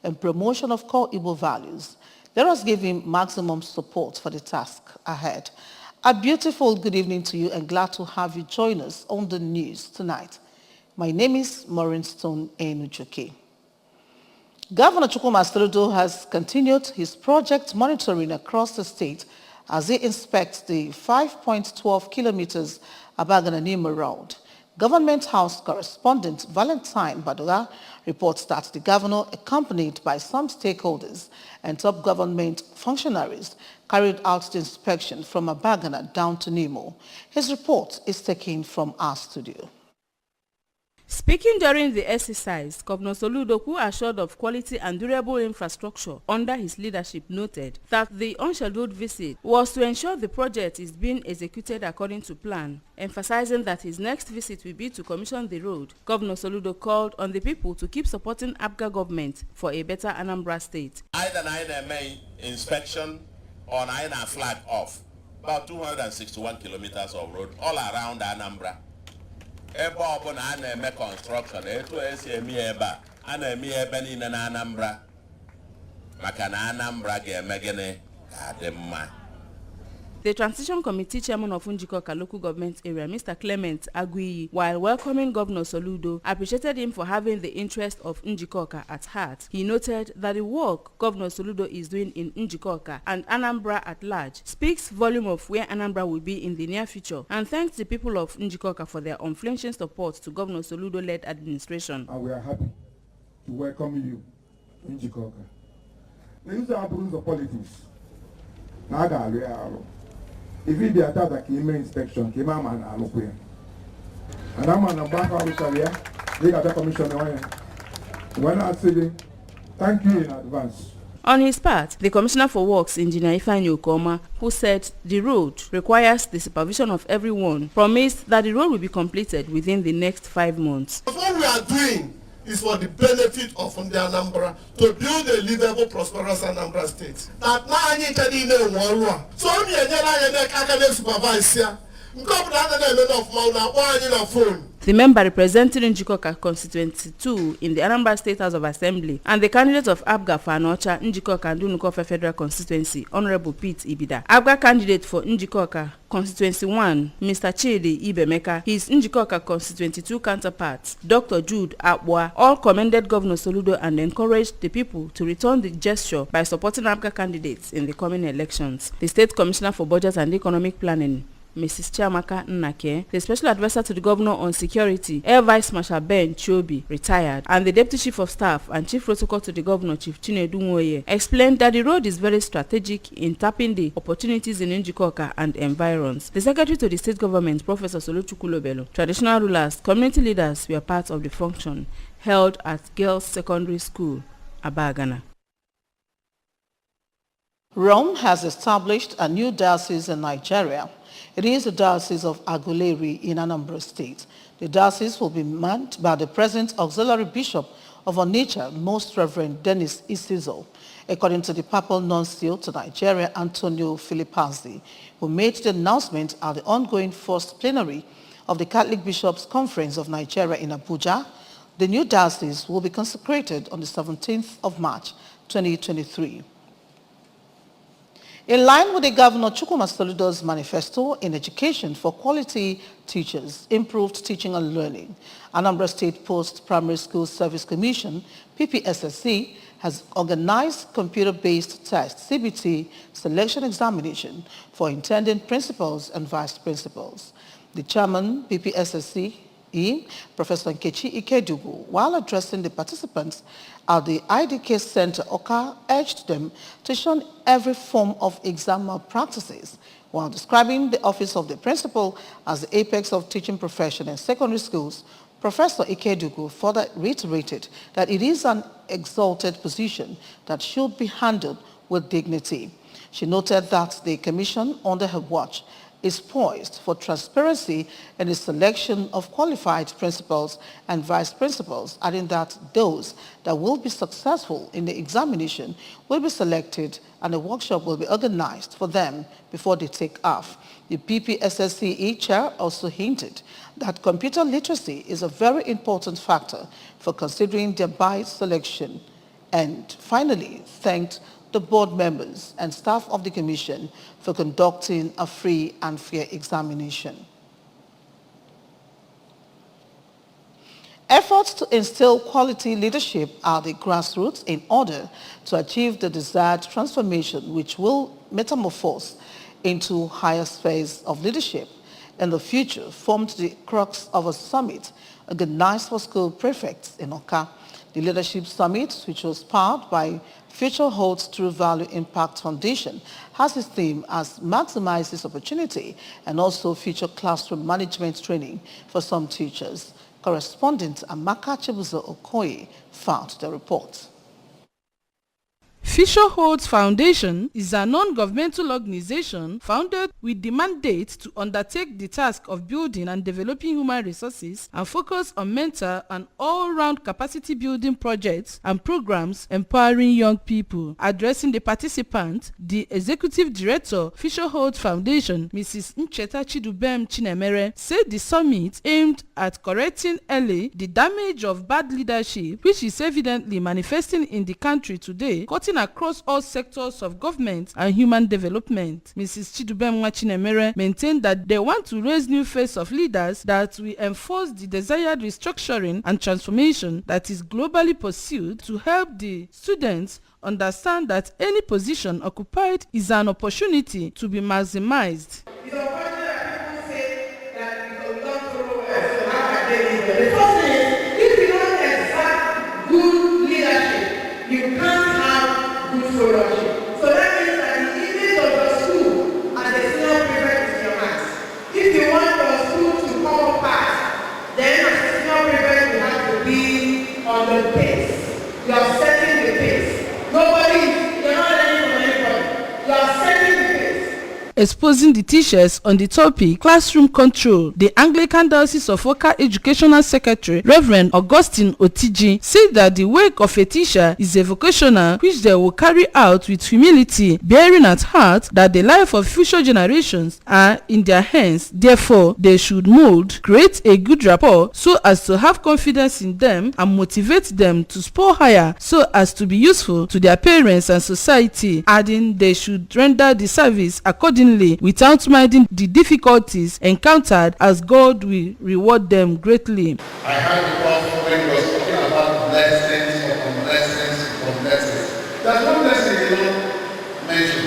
and promotion of core Igbo values. Let us give him maximum support for the task ahead. A beautiful good evening to you and glad to have you join us on the news tonight. My name is Maureen Stone Enujoke. Governor Chukwuma Soludo has continued his project monitoring across the state as he inspects the 5.12 kilometers Abagana-Nima Road. Government House correspondent Valentine Badola reports that the governor, accompanied by some stakeholders and top government functionaries, carried out the inspection from Abagana down to Nimo. His report is taken from our studio. Speaking during the exercise, Governor Soludo, who assured of quality and durable infrastructure under his leadership, noted that the unscheduled visit was to ensure the project is being executed according to plan, emphasizing that his next visit will be to commission the road. Governor Soludo called on the people to keep supporting APGA government for a better Anambra state. Either May inspection or Naina flag off about 261 kilometers of road all around Anambra. Ebe ọbụla a na-eme construction etu esi eme ebe a na-eme ebe niile na Anambra maka na Anambra ga-eme gịnị ka dị mma. The Transition Committee Chairman of Njikoka Local Government Area, Mr. Clement Aguiyi, while welcoming Governor Soludo, appreciated him for having the interest of Njikoka at heart. He noted that the work Governor Soludo is doing in Njikoka and Anambra at large speaks volume of where Anambra will be in the near future, and thanks the people of Njikoka for their unflinching support to Governor Soludo-led administration. And we are happy to welcome you in Njikoka. These are rules of politics. If you be attacked like inspection, came a man and look and I'm on a back of the they got a commission. When I say thank you in advance. On his part, the Commissioner for Works, Engineer Ifeanyi Okoma, who said the road requires the supervision of everyone, promised that the road will be completed within the next 5 months. What we are doing is for the benefit of the Anambra, to build a livable, prosperous Anambra state. That now I need to know so only a supervise here. The member representing Njikoka Constituency 2 in the Anambra State House of Assembly and the candidate of APGA for Anocha, Njikoka and Dunukofe Federal Constituency, Honorable Pete Ibida. APGA candidate for Njikoka Constituency 1, Mr. Chidi Ibemeka, his Njikoka Constituency 2 counterparts, Dr. Jude Akwa, all commended Governor Soludo and encouraged the people to return the gesture by supporting APGA candidates in the coming elections. The State Commissioner for Budget and Economic Planning, Mrs. Chiamaka Nnake, the Special Advisor to the Governor on Security, Air Vice Marshal Ben Chobi, retired, and the Deputy Chief of Staff and Chief Protocol to the Governor, Chief Chinedu Nwoye, explained that the road is very strategic in tapping the opportunities in Njikoka and environs. The Secretary to the State Government, Professor Soluchukwu Lobelo, traditional rulers, community leaders were part of the function held at Girls Secondary School, Abagana. Rome has established a new diocese in Nigeria. It is the Diocese of Aguleri in Anambra State. The diocese will be manned by the present Auxiliary Bishop of Onitsha, Most Reverend Dennis Isizo, according to the Papal Nuncio to Nigeria, Antonio Filipazzi, who made the announcement at the ongoing first plenary of the Catholic Bishops' Conference of Nigeria in Abuja. The new diocese will be consecrated on the 17th of March, 2023. In line with the Governor Chukwuma Soludo's manifesto in education for quality teachers, improved teaching and learning, Anambra State Post-Primary School Service Commission, PPSSC, has organized computer-based test, CBT, selection examination for intending principals and vice principals. The chairman, PPSSC, Professor Nkechi Ikedugu, while addressing the participants at the IDK Center, Oka urged them to shun every form of exam malpractices, while describing the office of the principal as the apex of teaching profession in secondary schools. Professor Ikedugu further reiterated that it is an exalted position that should be handled with dignity. She noted that the commission under her watch is poised for transparency in the selection of qualified principals and vice principals, adding that those that will be successful in the examination will be selected and a workshop will be organized for them before they take off. The PPSSCE chair also hinted that computer literacy is a very important factor for considering their bias selection and finally thanked the board members and staff of the Commission for conducting a free and fair examination. Efforts to instill quality leadership at the grassroots in order to achieve the desired transformation which will metamorphose into higher spheres of leadership in the future formed the crux of a summit organized for school prefects in Awka. The Leadership Summit, which was powered by Future Holds True Value Impact Foundation, has its theme as maximize this opportunity and also feature classroom management training for some teachers. Correspondent Amaka Chibuzo Okoye found the report. Future Holds Foundation is a non-governmental organization founded with the mandate to undertake the task of building and developing human resources and focus on mental and all-round capacity building projects and programs empowering young people. Addressing the participants, the Executive Director, Future Holds Foundation, Mrs. Ncheta Chidubem Chinemere, said the summit aimed at correcting early the damage of bad leadership, which is evidently manifesting in the country today, cutting across all sectors of government and human development. Mrs. Chidubem Chinemere maintained that they want to raise new face of leaders that will enforce the desired restructuring and transformation that is globally pursued to help the students understand that any position occupied is an opportunity to be maximized. It's unfortunate that people say that we don't follow academics. The first thing is, if you don't exact good leadership, you can't have good followership. So that means that the image of your school as a senior prefect is your hands. If you want your school to come apart, then as a senior prefect you have to be on the pace. You are setting the pace. You're not learning from anybody. You are setting the pace. Exposing the teachers on the topic classroom control, the Anglican Diocese of Awka Educational Secretary, Reverend Augustine Otiji, said that the work of a teacher is a vocational which they will carry out with humility, bearing at heart that the life of future generations are in their hands. Therefore, they should mold, create a good rapport so as to have confidence in them and motivate them to spur higher so as to be useful to their parents and society, adding they should render the service accordingly without minding the difficulties encountered, as God will reward them greatly. I heard the prophet when he was talking about blessings upon blessings upon blessings. There's one blessing he don't mention,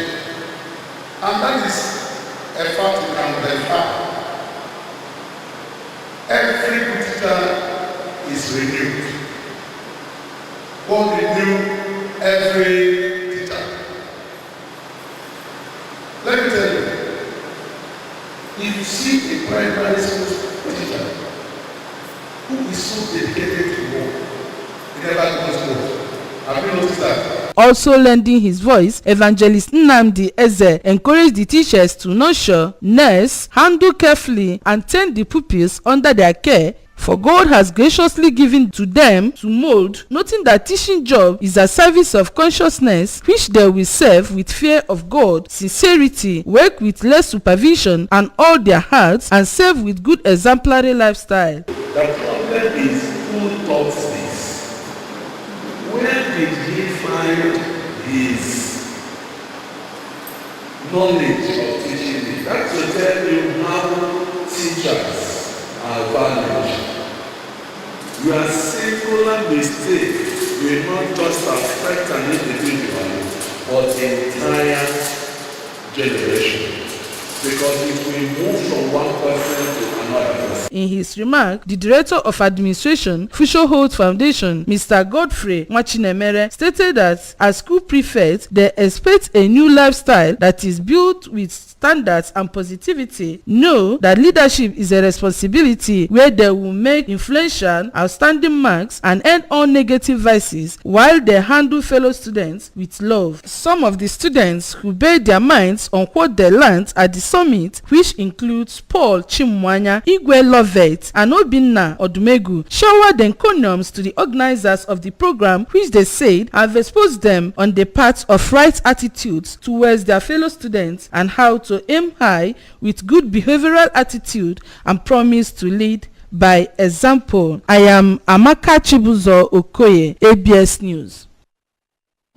and that is a fact you can verify. Every good teacher is renewed. God renew every teacher. Let me tell you, if you see a primary school teacher who is so dedicated to work, he never goes home. Have you noticed that? Also lending his voice, Evangelist Nnamdi Eze encouraged the teachers to nurture, nurse, handle carefully, and tend the pupils under their care, for God has graciously given to them to mold, noting that teaching job is a service of consciousness which they will serve with fear of God, sincerity, work with less supervision and all their hearts, and serve with good exemplary lifestyle. The problem is who taught this? Where did he find his knowledge of teaching it? That's to tell you how teachers are valued. Your singular mistake will not just affect an individual, but the entire generation. Because if we move from one person to another person. In his remark, the Director of Administration, Future Holds Foundation, Mr. Godfrey Mwachinemere, stated that as school prefects, they expect a new lifestyle that is built with standards and positivity. Know that leadership is a responsibility where they will make influential, outstanding marks and end all negative vices while they handle fellow students with love. Some of the students who bared their minds on what they learned at the summit, which includes Paul Chimwanya, Igwe Lovett, and Obinna Odumegu, showered encomiums to the organizers of the program, which they said have exposed them on the path of right attitudes towards their fellow students and how to aim high with good behavioral attitude and promise to lead by example. I am Amaka Chibuzo Okoye, ABS News.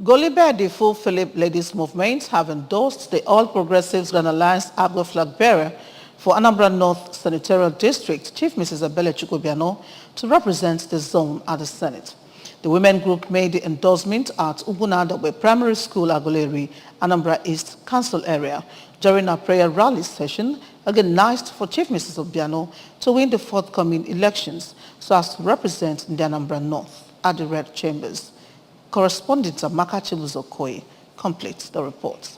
Golibe, the Full Philip Ladies Movement, have endorsed the All Progressives Grand Alliance ABGA flag bearer for Anambra North Senatorial District, Chief Mrs. Ebele Chukwubiano, to represent the zone at the Senate. The women group made the endorsement at Ugunadawe Primary School, Aguleri, Anambra East Council area, during a prayer rally session organized for Chief Mrs. Obiano to win the forthcoming elections so as to represent the Anambra North at the Red Chambers. Correspondent Amaka Chibuzo-Okoye completes the report.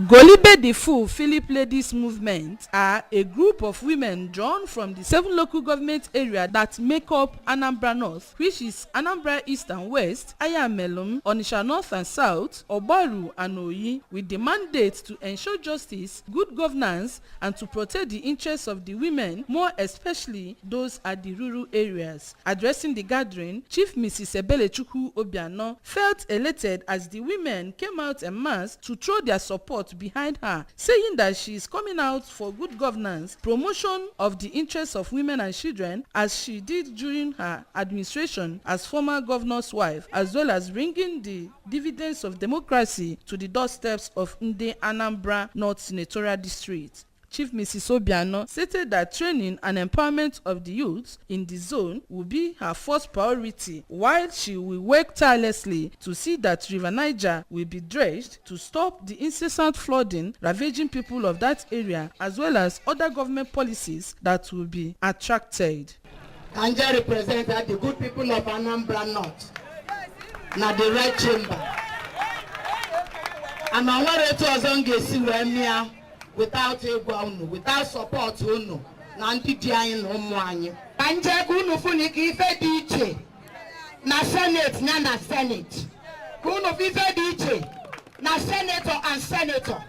Golibe the Full Philip Ladies Movement are a group of women drawn from the 7 local government areas that make up Anambra North, which is Anambra East and West, Ayamelum, Onitsha North and South, Obaru and Oyi, with the mandate to ensure justice, good governance, and to protect the interests of the women, more especially those at the rural areas. Addressing the gathering, Chief Mrs. Ebele Chukwubiano felt elated as the women came out en masse to throw their support behind her, saying that she is coming out for good governance, promotion of the interests of women and children, as she did during her administration as former governor's wife, as well as bringing the dividends of democracy to the doorsteps of Nde Anambra North Senatorial District. Chief Mrs. Obiano stated that training and empowerment of the youth in the zone will be her first priority, while she will work tirelessly to see that River Niger will be dredged to stop the incessant flooding ravaging people of that area, as well as other government policies that will be attracted. Kanja represented the good people of Anambra North, na the Red Chamber. And I want to also without without support na ndị di anyị na ụmụ anyị kanje ka unu funi ka ife dị iche na senate na senate ka unu ife dị iche na senator and senator.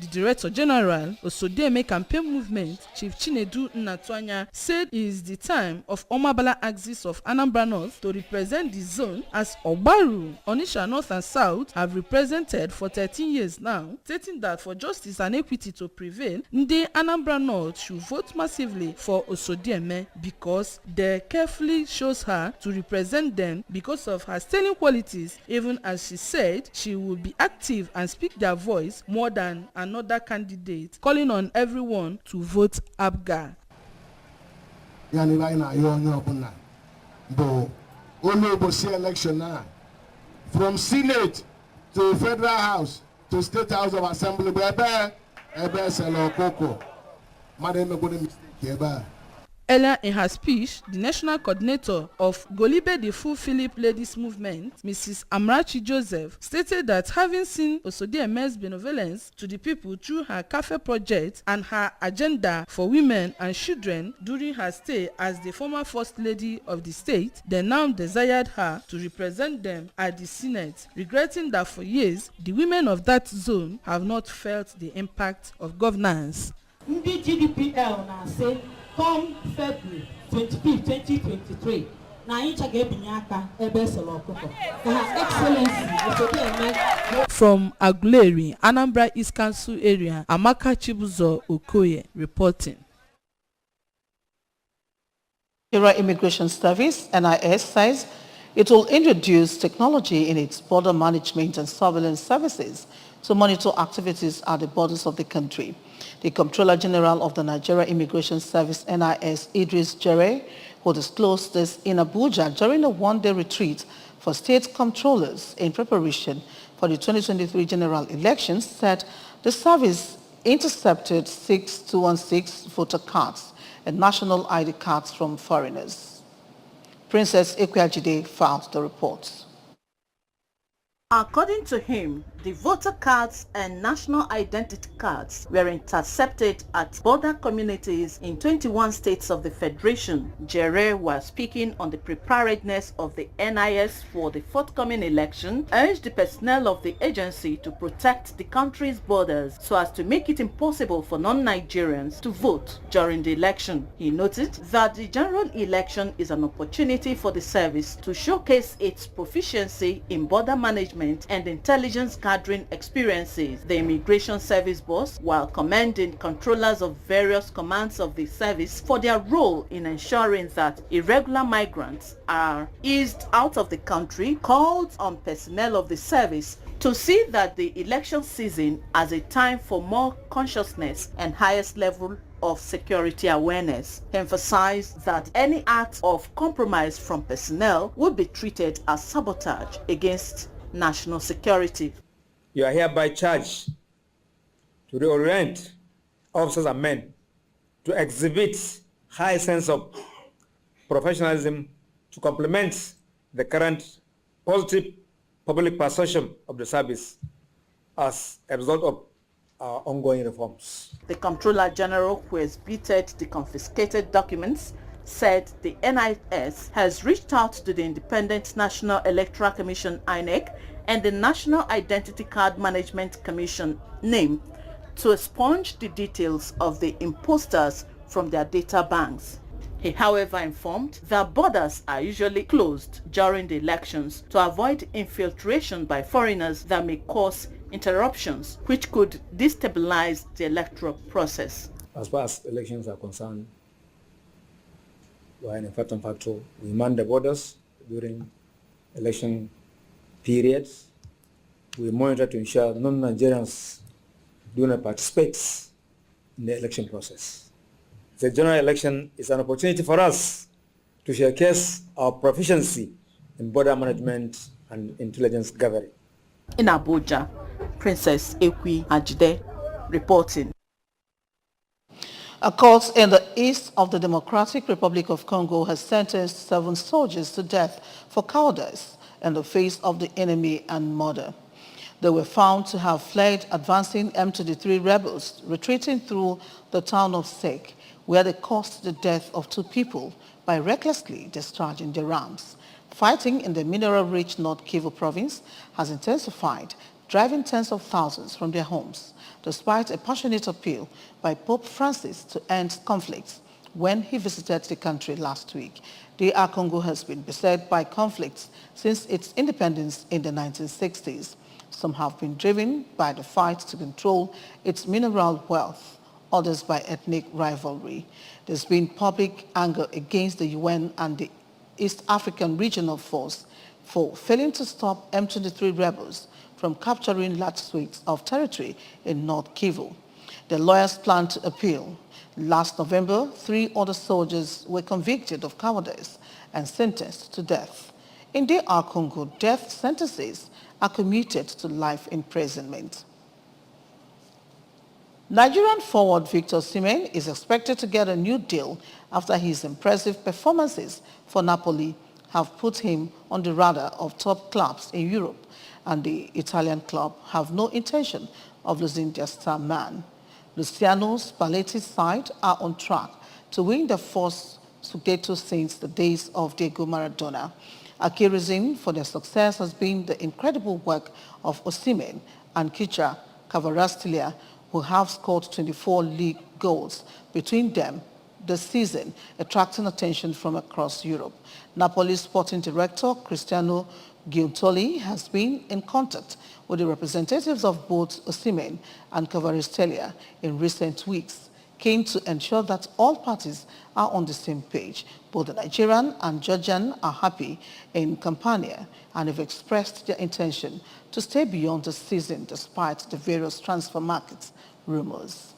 The Director General Osodieme Campaign Movement, Chief Chinedu Nnatuanya, said it is the time of Omabala axis of Anambra North to represent the zone, as Obaru, Onitsha North and South have represented for 13 years now, stating that for justice and equity to prevail, Nde Anambra North should vote massively for Osodieme because they carefully chose her to represent them because of her sterling qualities, even as she said she would be active and speak their voice more than another candidate, calling on everyone to vote ABGA. Election now, from Senate to Federal House to State House of Assembly, Earlier in her speech, the national coordinator of Golibe the Full Philip Ladies Movement, Mrs. Amrachi Joseph, stated that having seen Osodieme's benevolence to the people through her cafe project and her agenda for women and children during her stay as the former First Lady of the state, they now desired her to represent them at the Senate, regretting that for years, the women of that zone have not felt the impact of governance. GDPL now say, come February 25, 2023, From Aguleri, Anambra East Council area, Amaka Chibuzo-Okoye reporting. Nigeria Immigration Service, NIS, says it will introduce technology in its border management and surveillance services to monitor activities at the borders of the country. The Comptroller General of the Nigeria Immigration Service, NIS, Idris Jere, who disclosed this in Abuja during a one-day retreat for state comptrollers in preparation for the 2023 general elections, said the service intercepted 6216 voter cards and national ID cards from foreigners. Princess Ekwajide filed the reports. According to him, the voter cards and national identity cards were intercepted at border communities in 21 states of the Federation. Jere was speaking on the preparedness of the NIS for the forthcoming election, urged the personnel of the agency to protect the country's borders so as to make it impossible for non-Nigerians to vote during the election. He noted that the general election is an opportunity for the service to showcase its proficiency in border management management and intelligence gathering experiences. The Immigration Service Boss, while commending controllers of various commands of the service for their role in ensuring that irregular migrants are eased out of the country, called on personnel of the service to see that the election season as a time for more consciousness and highest level of security awareness. He emphasized that any act of compromise from personnel would be treated as sabotage against national security. You are hereby charged to reorient officers and men to exhibit high sense of professionalism to complement the current positive public perception of the service as a result of our ongoing reforms. The Comptroller General, who exhibited the confiscated documents, said the NIS has reached out to the Independent National Electoral Commission (INEC) and the National Identity Card Management Commission (NIM) to expunge the details of the imposters from their data banks. He, however, informed that borders are usually closed during the elections to avoid infiltration by foreigners that may cause interruptions which could destabilize the electoral process. As far as elections are concerned, we are in a certain factor. We man the borders during election periods. We monitor to ensure non-Nigerians do not participate in the election process. The general election is an opportunity for us to showcase our proficiency in border management and intelligence gathering. In Abuja, Princess Ekwi Ajide reporting. A court in the east of the Democratic Republic of Congo has sentenced 7 soldiers to death for cowardice in the face of the enemy and murder. They were found to have fled advancing M23 rebels retreating through the town of Sek, where they caused the death of 2 people by recklessly discharging their arms. Fighting in the mineral-rich North Kivu province has intensified, driving tens of thousands from their homes, despite a passionate appeal by Pope Francis to end conflicts when he visited the country last week. DR Congo has been beset by conflicts since its independence in the 1960s. Some have been driven by the fight to control its mineral wealth, others by ethnic rivalry. There's been public anger against the UN and the East African Regional Force for failing to stop M23 rebels from capturing large swathes of territory in North Kivu. The lawyers plan to appeal. Last November, 3 other soldiers were convicted of cowardice and sentenced to death. In DR Congo, death sentences are commuted to life imprisonment. Nigerian forward Victor Osimhen is expected to get a new deal after his impressive performances for Napoli have put him on the radar of top clubs in Europe, and the Italian club have no intention of losing their star man. Luciano Spalletti's side are on track to win their first Scudetto since the days of Diego Maradona. A key reason for their success has been the incredible work of Osimhen and Kicha Kvaratskhelia, who have scored 24 league goals between them this season, attracting attention from across Europe. Napoli's sporting director, Cristiano Giuntoli, has been in contact with the representatives of both Osimhen and Kvaratskhelia in recent weeks, keen to ensure that all parties are on the same page. Both the Nigerian and Georgian are happy in Campania and have expressed their intention to stay beyond the season despite the various transfer market rumors.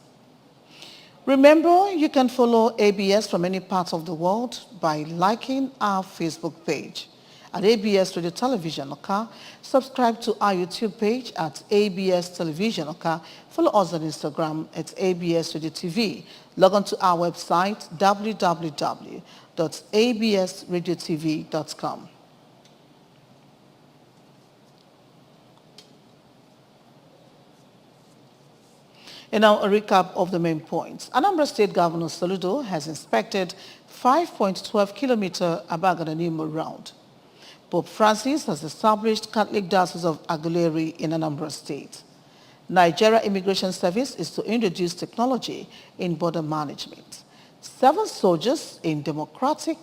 Remember, you can follow ABS from any part of the world by liking our Facebook page at ABS Radio Television Oka. Subscribe to our YouTube page at ABS Television Oka. Follow us on Instagram at ABS Radio TV. Log on to our website www.absradiotv.com. And now a recap of the main points. Anambra State Governor Soludo has inspected 5.12-kilometer Abagadanimu route. Pope Francis has established Catholic Diocese of Aguleri in Anambra State. Nigeria Immigration Service is to introduce technology in border management. 7 soldiers in Democratic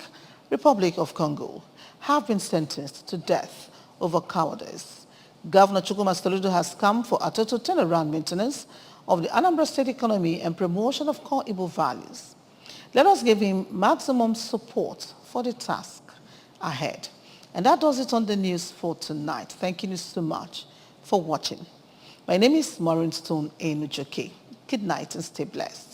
Republic of Congo have been sentenced to death over cowardice. Governor Chukwuma Soludo has come for a total turnaround maintenance of the Anambra State economy and promotion of core Igbo values. Let us give him maximum support for the task ahead. And that does it on the news for tonight. Thank you so much for watching. My name is Maureen Stone Enujoke. Good night and stay blessed.